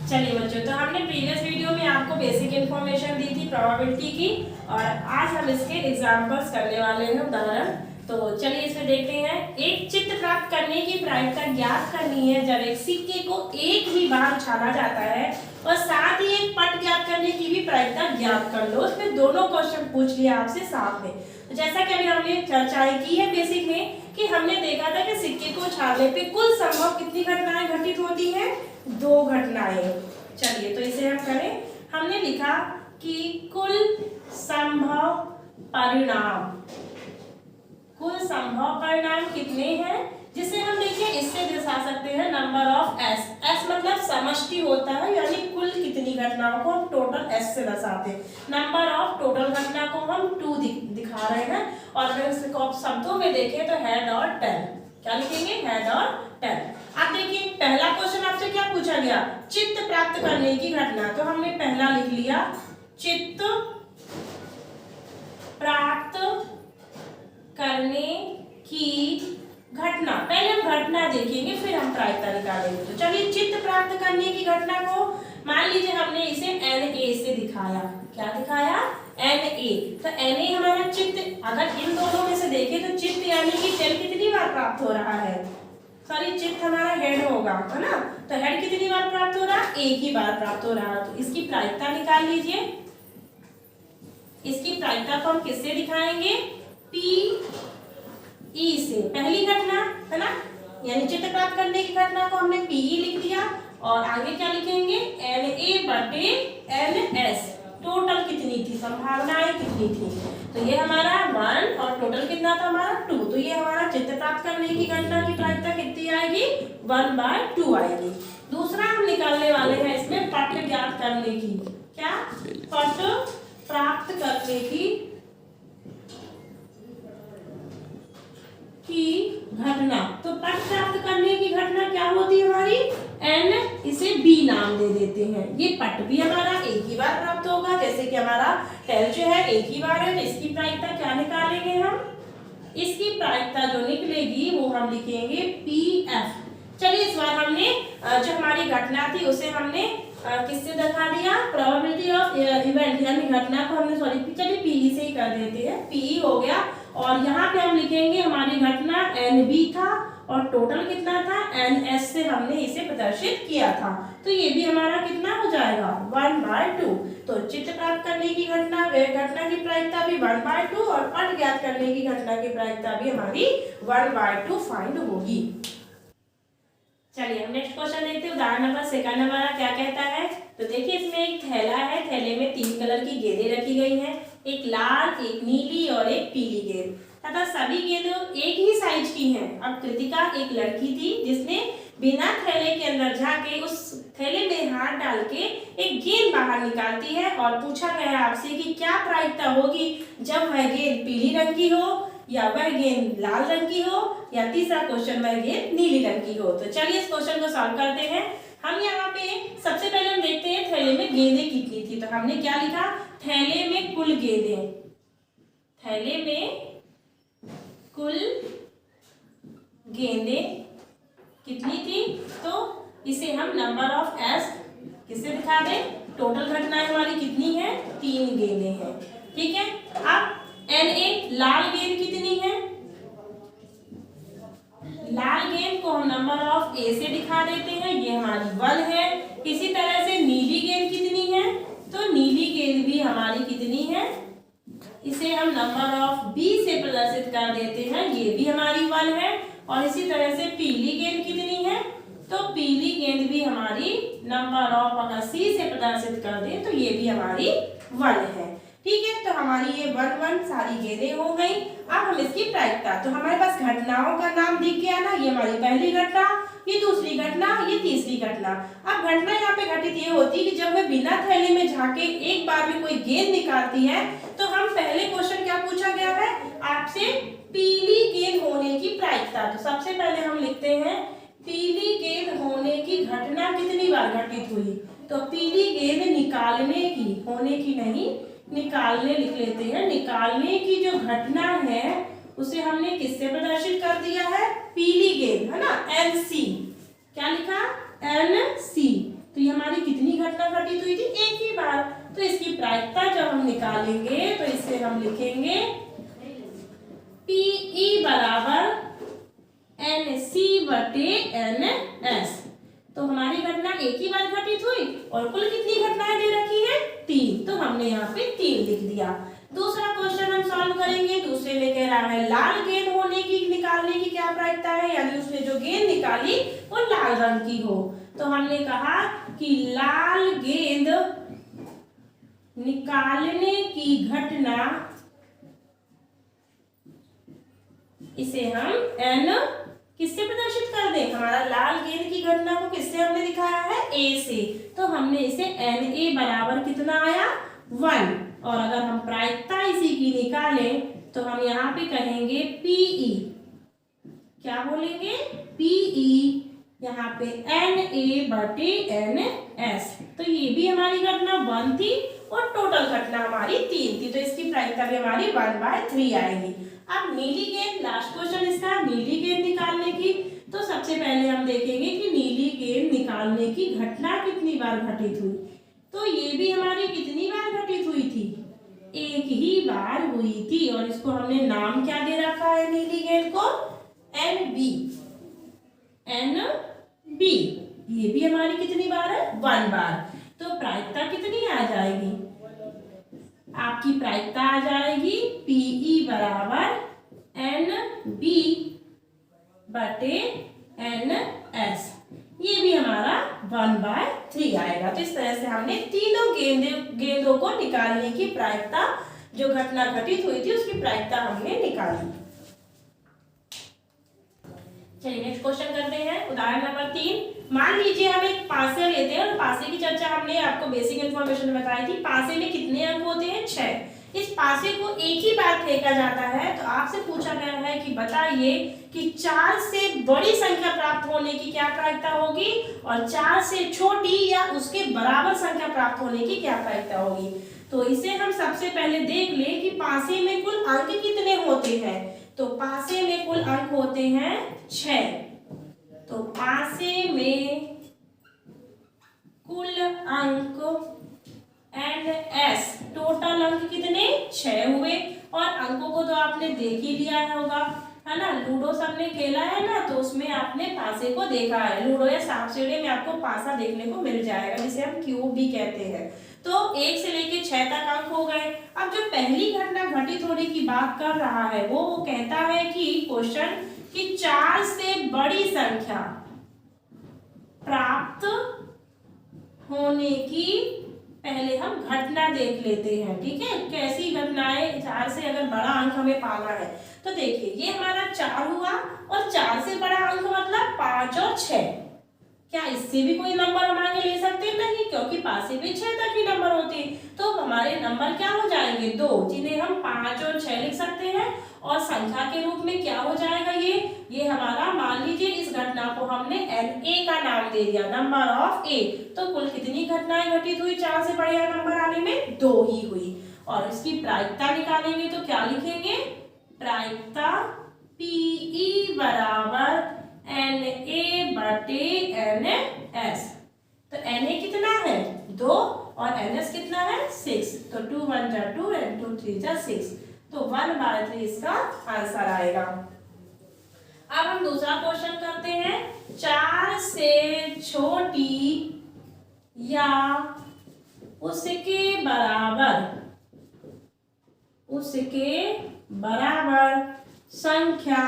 चलिए बच्चों, तो हमने प्रीवियस वीडियो में आपको बेसिक इन्फॉर्मेशन दी थी प्रोबेबिलिटी की, और आज हम इसके एग्जांपल्स करने वाले हैं, उदाहरण। तो चलिए इसमें देखते हैं। एक चित्र प्राप्त करने की प्रायिकता ज्ञात करनी है जब एक सिक्के को एक ही बार उछाला जाता है, और साथ ही एक पट ज्ञात करने की भी प्रायिकता ज्ञात कर लो। उसमें दोनों क्वेश्चन पूछ लिया आपसे साथ में। तो जैसा कि अभी हमने चर्चा की है बेसिक में, कि हमने देखा था कि सिक्के को उछालने पे कुल संभव कितनी घटनाएं घटित होती हैं? 2 घटनाएं। चलिए तो इसे हम करें। हमने लिखा कि कुल संभव परिणाम कितने हैं, जिसे हम देखिए इससे दर्शा सकते हैं नंबर ऑफ एस। एस मतलब समष्टि होता है, यानी कुल कितनी घटनाओं को हम टोटल एस से दर्शाते हैं। नंबर ऑफ टोटल घटना को हम 2 दिखा रहे हैं, और अगर इसको शब्दों में देखें तो हेड और टेल। क्या लिखेंगे? हेड और टेल। अब देखिए पहला क्वेश्चन आपसे क्या पूछा गया? चित्त प्राप्त करने की घटना। तो हमने पहला लिख लिया चित्त प्राप्त करने की घटना। पहले हम घटना देखेंगे, फिर हम प्रायिकता निकालेंगे। तो चलिए चित्त प्राप्त करने की घटना को मान लीजिए हमने इसे NA से दिखाया। क्या दिखाया? NA। तो NA हमारा चित्त, अगर इन दोनों में से देखें तो चित्त यानी कि टेल कितनी बार प्राप्त हो रहा है? सॉरी, चित्त हमारा हेड होगा, है ना? तो हेड कितनी बार प्राप्त हो रहा है? एक ही बार प्राप्त हो रहा है। तो इसकी प्रायिकता निकाल लीजिए। इसकी प्रायिकता को हम किससे दिखाएंगे? PE से। पहली घटना है ना, यानी चित्त प्राप्त करने की घटना को हमने PE लिख दिया, और आगे क्या लिखेंगे? NA बटे NS। टोटल कितनी थी, संभावनाएं कितनी थी? तो ये हमारा 1, और टोटल कितना था हमारा 2। तो ये हमारा चित्त प्राप्त करने की घटना की प्रायिकता कितनी आएगी? 1/2 आएगी। दूसरा हम निकालने वाले हैं इसमें पट ज्ञात करने की। क्या? पट प्राप्त करने की घटना। तो पट प्राप्त करने की घटना क्या होती है हमारी? N, इसे B नाम दे देते हैं। ये पट भी हमारा एक ही बार प्राप्त होगा, जैसे कि हमारा टेल जो है एक ही बार है। तो इसकी प्रायिकता क्या निकालेंगे हम? इसकी प्रायिकता जो निकलेगी वो हम लिखेंगे PF। चलिए इस बार हमने जो हमारी घटना थी उसे हमने किससे दिखा दिया? प्रोबेबिलिटी ऑफ इवेंट, यानी घटना को हमने चलिए PE से ही कर देते हैं। PE हो गया, और यहाँ पे हम लिखेंगे हमारी घटना NB था, और टोटल कितना था? NS से हमने इसे प्रदर्शित किया था। तो ये भी हमारा कितना हो जाएगा? 1/2। तो चित्त प्राप्त करने की घटना की प्रायिकता भी 1/2, और पट ज्ञात करने की घटना की प्रायिकता भी हमारी 1/2 फाइंड होगी। चलिए हम नेक्स्ट क्वेश्चन देखते हैं। उदाहरण नंबर सेकंड हमारा क्या कहता है? तो देखिए इसमें एक थैला है, थैले में 3 कलर की गेंदें रखी गई हैं, एक लाल, एक नीली और एक पीली गेंद, तथा सभी गेंदें एक ही साइज की हैं। अब कृतिका एक लड़की थी जिसने बिना थैले के अंदर जाके उस थैले में हाथ डाल के एक गेंद बाहर निकालती है, और पूछा गया आपसे कि क्या प्रायिकता होगी जब वह गेंद पीली रंग की हो, या वह गेंद लाल रंग की हो, या तीसरा क्वेश्चन वह गेंद नीली रंग की हो। तो चलिए इस क्वेश्चन को सॉल्व करते हैं। हम यहाँ पे सबसे पहले हम देखते हैं थैले में गेंदें कितनी थी। तो हमने क्या लिखा? थैले में कुल गेंदें, थैले में कुल गेंदें कितनी थी? तो इसे हम नंबर ऑफ एस किससे दिखा दें? टोटल घटनाएं हमारी कितनी है? 3 गेंदें हैं। ठीक है। अब NA लाल गेंद कितनी है? लाल गेंद को हम नंबर ऑफ A से दिखा देते हैं, ये हमारी 1 है। इसी तरह से नीली गेंद कितनी है? तो नीली गेंद भी हमारी कितनी है? इसे हम नंबर ऑफ B से प्रदर्शित कर देते हैं, ये भी हमारी 1 है। और इसी तरह से पीली गेंद कितनी है? तो पीली गेंद भी हमारी नंबर ऑफ अगर C से प्रदर्शित कर दें तो ये भी हमारी 1 है। ठीक है, तो हमारी ये 1 सारी गेंदें हो गई। अब हम इसकी प्रायिकता, तो हमारे पास घटनाओं का नाम दिख गया ना, ये हमारी पहली घटना, ये दूसरी घटना, ये तीसरी घटना। अब घटना यहाँ पे घटित ये होती है कि जब वह बिना थैले में झाके एक बार में कोई गेंद निकालती है, तो हम पहले क्वेश्चन क्या पूछा गया है आपसे? पीली गेंद होने की प्रायिकता। तो सबसे पहले हम लिखते हैं पीली गेंद होने की घटना कितनी बार घटित हुई? तो पीली गेंद निकालने की, होने की नहीं, निकालने लिख लेते हैं। निकालने की जो घटना है उसे हमने किससे प्रदर्शित कर दिया है? पीली गेंद, है ना, NC। क्या लिखा? NC। तो ये हमारी कितनी तो इसकी प्रायिकता जब हम निकालेंगे तो इसे हम लिखेंगे PE बराबर NC/NS। तो हमारी घटना एक ही बार घटित हुई और कुल कितनी घटनाएं दे रखी है? 3। तो हमने यहाँ पे 3 लिख दिया। दूसरा क्वेश्चन हम सॉल्व करेंगे। दूसरे में कह रहा है लाल गेंद होने की निकालने की क्या प्रायिकता है, यानी उसने जो गेंद निकाली वो लाल रंग की हो। तो हमने कहा कि लाल गेंद निकालने की घटना, इसे हम N किससे प्रदर्शित कर दें? हमारा लाल गेंद की घटना को किससे हमने दिखाया है? A से। तो हमने इसे NA बराबर कितना आया? 1। और अगर हम प्रायिकता इसी की निकालें तो हम यहाँ पे कहेंगे PE, क्या बोलेंगे? PE यहाँ पे NA/NS। तो ये भी हमारी घटना 1 थी और टोटल घटना हमारी 3 थी। तो इसकी प्रायिकता भी हमारी 1/3 आएगी। अब नीली गेंद, लास्ट क्वेश्चन इसका, नीली गेंद निकालने की। तो सबसे पहले हम देखेंगे कि नीली गेंद निकालने की घटना कितनी बार घटित हुई। तो ये भी हमारी कितनी बार घटित हुई थी? एक ही बार हुई थी। और इसको हमने नाम क्या दे रखा है नीली गेंद को? NB। ये भी हमारी कितनी बार है? 1 बार। तो प्रायिकता कितनी आ जाएगी? आपकी प्रायिकता आ जाएगी PE बराबर NB/NS। ये भी हमारा 1/3 आएगा। तो इस तरह से हमने तीनों गेंदों को निकालने की प्रायिकता, जो घटना घटित हुई थी उसकी प्रायिकता हमने निकाली। चलिए नेक्स्ट क्वेश्चन करते हैं। उदाहरण नंबर 3। मान लीजिए हम एक पासे लेते हैं और पासे की चर्चा हमने आपको बेसिक इन्फॉर्मेशन में बताई थी। पासे में कितने अंक होते हैं? 6। इस पासे को एक ही बार फेंका जाता है। तो आपसे पूछा गया है कि बताइए कि 4 से बड़ी संख्या प्राप्त होने की क्या प्रायिकता होगी और 4 से छोटी या उसके बराबर संख्या प्राप्त होने की क्या प्रायिकता होगी। तो इसे हम सबसे पहले देख ले कि पासे में कुल अंक कितने होते हैं। तो पासे में कुल अंक होते हैं 6। तो पासे में कुल अंक NS, टोटल अंक कितने? 6 हुए। और अंकों को तो आपने देख ही लिया होगा, है ना। लूडो सबने खेला है ना, तो उसमें आपने पासे को देखा है। लूडो या सांप सीढ़ी में आपको पासा देखने को मिल जाएगा, जिसे हम क्यूब भी कहते हैं। तो 1 से लेके 6 तक अंक हो गए। अब जो पहली घटना घटित होने की बात कर रहा है वो कहता है कि क्वेश्चन कि 4 से बड़ी संख्या प्राप्त होने की पहले हम घटना देख लेते हैं। ठीक है, कैसी घटनाएं? 4 से अगर बड़ा अंक हमें पाना है तो देखिए ये हमारा 4 हुआ और 4 से बड़ा अंक मतलब 5 और 6। क्या इससे भी कोई नंबर हम आगे ले सकते हैं? नहीं, क्योंकि पासे में 6 तक ही नंबर होते हैं। तो हमारे नंबर क्या हो जाएंगे? 2, जिन्हें हम 5 और 6 लिख सकते हैं। और संख्या के रूप में क्या हो जाएगा? ये हमारा, मान लीजिए इस घटना को हमने NA का नाम दे दिया, नंबर ऑफ A। तो कुल कितनी घटनाएं घटित हुई 4 से बड़े नंबर आने में? 2 ही हुई। और इसकी प्रायिकता निकालेंगे तो क्या लिखेंगे? प्रायिकता PE बराबर NA/NS। तो NA कितना है? 2 और NS कितना है? 6। तो 2 1 जा 2 and 2 3 जा 6। तो 1/3 इसका आंसर आएगा। अब हम दूसरा क्वेश्चन करते हैं। 4 से छोटी या उसके बराबर संख्या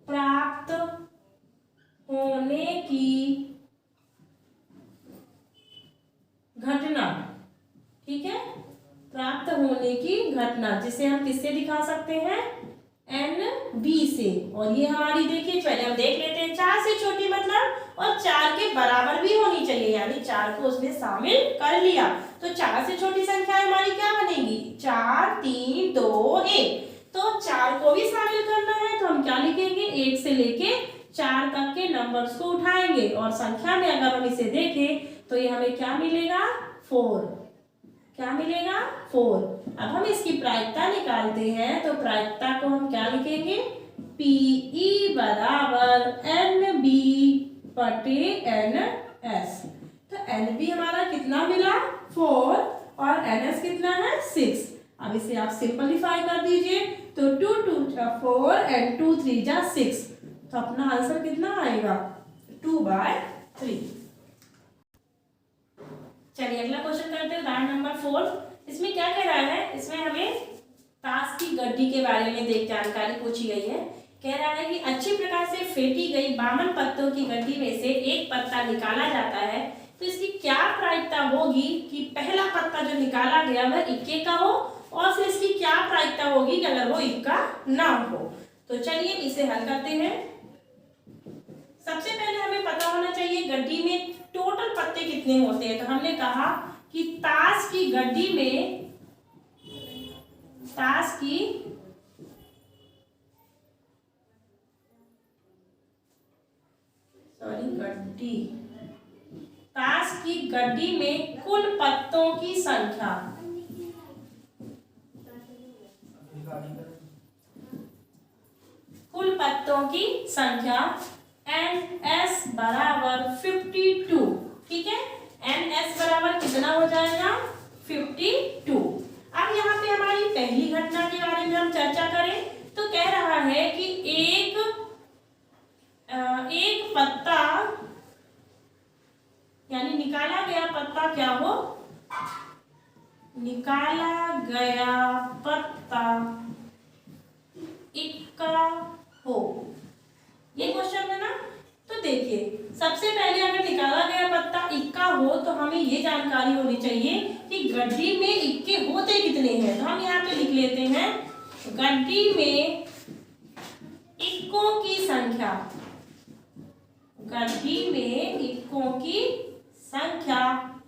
प्राप्त होने की घटना। ठीक है, प्राप्त होने की घटना, जिसे हम किससे दिखा सकते हैं? NB से। और ये हमारी, देखिए पहले हम देख लेते हैं, 4 से छोटी मतलब और 4 के बराबर भी होनी चाहिए, यानी 4 को उसने शामिल कर लिया। तो 4 से छोटी संख्या हमारी क्या बनेगी? 4 3 2 1। तो 4 को भी शामिल करना है तो हम क्या लिखेंगे? 1 से लेके 4 तक के नंबर्स को उठाएंगे और संख्या में अगर हम इसे देखें तो ये हमें क्या मिलेगा? 4। क्या मिलेगा? 4। अब हम इसकी प्रायिकता निकालते हैं तो प्रायिकता को हम क्या लिखेंगे? PE बराबर NB/NS। तो तो NB हमारा कितना मिला 4 और NS कितना है 6। अब इसे आप सिंपलीफाई कर दीजिए तो 2 2 4 एंड 2 3 जा 6, तो अपना आंसर कितना आएगा 2/3। चलिए अगला क्वेश्चन करते हैं उदाहरण नंबर 4। इसमें क्या कह रहा है, इसमें हमें ताश की गड्डी के बारे में देख जानकारी पूछी गई है। कह रहा है कि अच्छी प्रकार से फेंटी गई 52 पत्तों की गड्डी में से एक पत्ता निकाला जाता है, तो इसकी क्या प्रायिकता होगी कि पहला पत्ता जो निकाला गया वह इक्के का हो, और फिर इसकी क्या प्रायिकता होगी कि अगर वो इक्का ना हो। तो चलिए इसे हल करते हैं। सबसे पहले हमें पता होना चाहिए गड्डी में टोटल पत्ते कितने होते हैं। तो हमने कहा कि ताश की गड्डी में ताश की गड्डी में कुल पत्तों की संख्या NS बराबर 52। ठीक है, NS बराबर कितना हो जाएगा 52। अब यहाँ पे हमारी पहली घटना के बारे में हम चर्चा करें तो कह रहा है कि एक पत्ता यानी निकाला गया पत्ता क्या हो, निकाला गया पत्ता इक्का हो। ये क्वेश्चन है ना। तो देखिए सबसे पहले अगर निकाला गया पत्ता इक्का हो तो हमें ये जानकारी होनी चाहिए कि गड्डी में इक्के होते कितने हैं। तो हम यहाँ पे लिख लेते हैं गड्डी में इक्कों की संख्या, गड्डी में इक्कों की संख्या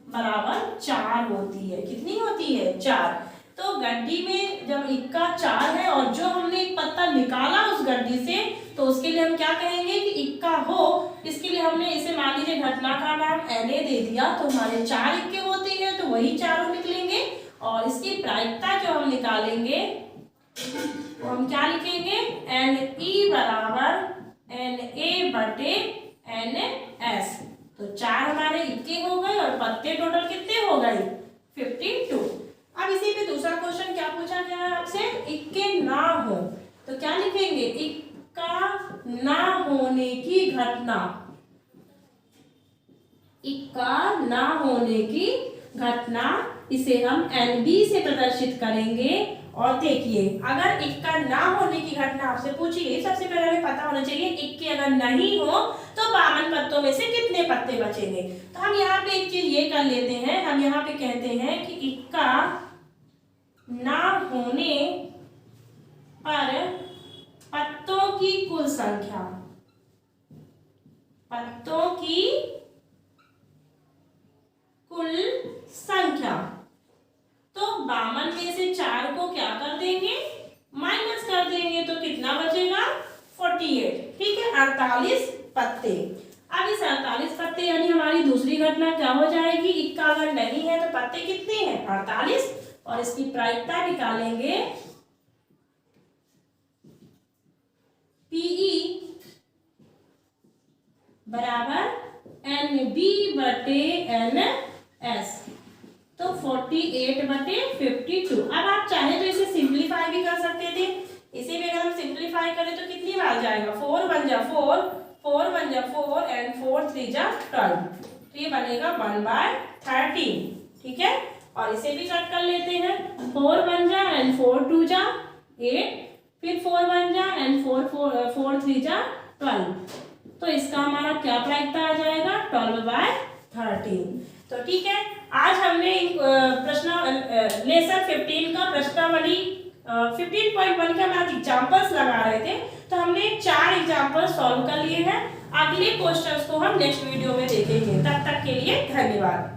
बराबर 4 होती है। कितनी होती है 4। तो गड्डी में जब इक्का 4 है और जो हमने एक पत्ता निकाला उस गड्डी से, तो उसके लिए हम क्या कहेंगे कि इक्का हो। इसके लिए हमने इसे मान लीजिए घटना का नाम NA दे दिया, तो हमारे 4 इक्के होते हैं तो वही चारों निकलेंगे। और इसकी प्रायिकता जो हम निकालेंगे तो हम क्या लिखेंगे NE बराबर NA बटे NS। तो 4 हमारे इक्के हो गए और पत्ते टोटल कितने हो गए 52। अब इसी पे दूसरा क्वेश्चन क्या पूछा गया है आपसे, इक्के ना हो तो क्या लिखेंगे इक्का ना होने की घटना, इक्का ना होने की घटना, इसे हम NB से प्रदर्शित करेंगे। और देखिए अगर इक्का ना होने की घटना आपसे पूछी गई, सबसे पहले हमें पता होना चाहिए इक्के अगर नहीं हो तो 52 पत्तों में से कितने पत्ते बचेंगे। तो हम यहाँ पे एक चीज ये कर लेते हैं, हम यहाँ पे कहते हैं कि इक्का ना होने पर पत्तों की कुल संख्या, पत्तों की कुल संख्या, तो 52 में से 4 को क्या कर देंगे माइनस कर देंगे, तो कितना बचेगा 48। ठीक है, 48 पत्ते। अब इस 48 पत्ते यानी हमारी दूसरी घटना क्या हो जाएगी, इक्का अगर नहीं है तो पत्ते कितने हैं 48, और इसकी प्रायिकता निकालेंगे PE बराबर NB बटे NS, तो 48 बटे 52। अब आप चाहे तो इसे सिंप्लीफाई भी कर सकते थे। इसे भी अगर हम सिंप्लीफाई करें तो कितनी बार जाएगा 4 1 जा 4, 4 1 जा 4 एंड 4 3 जा 12, तो ये बनेगा 1/13। ठीक है, और इसे भी कट कर लेते हैं, 4 1 जा एंड 4 2 जा 8, फिर 4 1 जा एंड 4 3 जा 12, तो इसका हमारा क्या प्रायिकता आ जाएगा 12/13। तो ठीक है, आज हमने प्रश्न लेसन 15 का प्रश्नावली 15.1 के हमारे एग्जाम्पल्स लगा रहे थे, तो हमने 4 एग्जाम्पल सॉल्व कर लिए हैं। अगले क्वेश्चंस को हम नेक्स्ट वीडियो में देखेंगे। तब तक के लिए धन्यवाद।